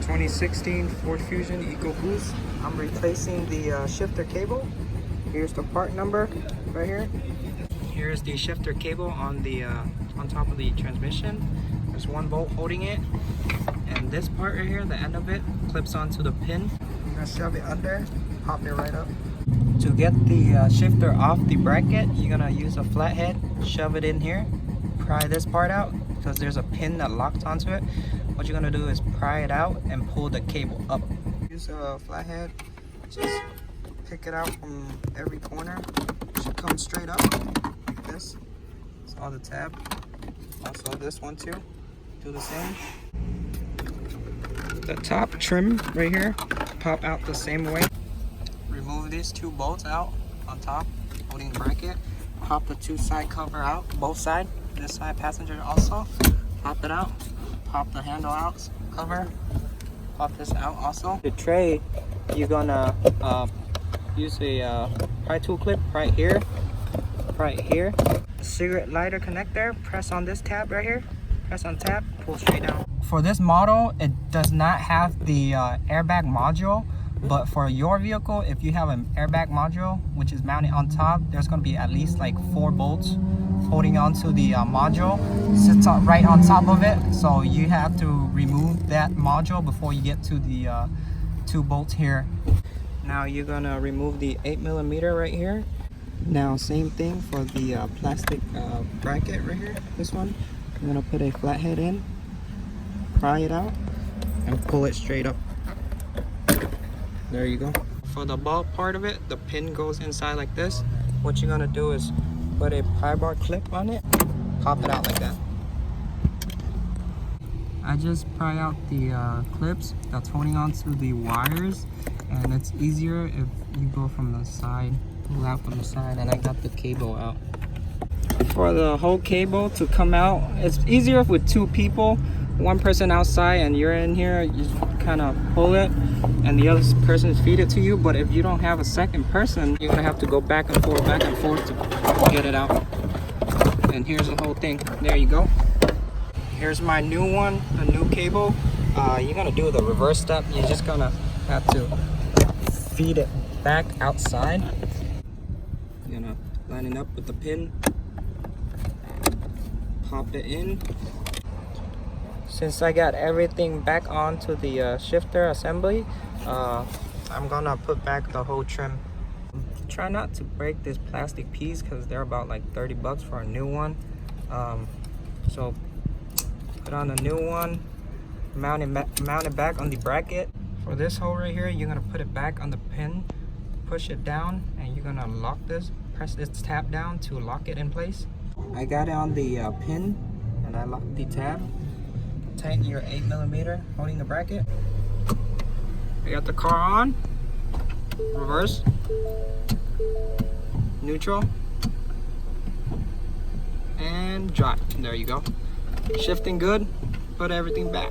2016 Ford Fusion ecoboost. I'm replacing the shifter cable. Here's the part number right here. Here's the shifter cable on the on top of the transmission. There's one bolt holding it, and this part right here, the end of it, clips onto the pin. You're gonna shove it under, pop it right up. To get the shifter off the bracket, you're gonna use a flathead, shove it in here, pry this part out because there's a pin that locks onto it. What you're gonna do is pry it out and pull the cable up. Use a flathead, just pick it out from every corner. It should come straight up like this. It's all the tab. Also this one too. Do the same. The top trim right here, pop out the same way. Remove these two bolts out on top, holding the bracket. Pop the two side cover out, both sides. This side passenger also. Pop it out. Pop the handle out, cover. Pop this out also. The tray, you're gonna use a pry tool clip right here. Cigarette lighter connector. Press on this tab right here. Press on tab, pull straight down. For this model, it does not have the airbag module. But for your vehicle, if you have an airbag module, which is mounted on top, there's going to be at least like 4 bolts holding onto the module. Sits right on top of it. So you have to remove that module before you get to the 2 bolts here. Now you're going to remove the 8mm right here. Now same thing for the plastic bracket right here. This one, I'm going to put a flathead in, pry it out, and pull it straight up. There you go. For the ball part of it, the pin goes inside like this. What you're gonna do is put a pry bar clip on it, pop it out like that. I just pry out the clips that's holding onto the wires, and it's easier if you go from the side, pull out from the side, and I got the cable out. For the whole cable to come out, it's easier with 2 people. One person outside and you're in here, you kind of pull it and the other person feed it to you. But if you don't have a second person, you're gonna have to go back and forth to get it out. And here's the whole thing. There you go. Here's my new one, the new cable. You're gonna do the reverse step. You're just gonna have to feed it back outside. You're gonna line it up with the pin, pop it in. Since I got everything back onto the shifter assembly, I'm gonna put back the whole trim. Try not to break this plastic piece because they're about like 30 bucks for a new one. So put on a new one, mount it back on the bracket. For this hole right here, you're gonna put it back on the pin, push it down, and you're gonna lock this. Press this tab down to lock it in place. I got it on the pin, and I locked the tab. Tighten your 8mm holding the bracket. I got the car on, reverse, neutral, and drive. There you go. Shifting good, put everything back.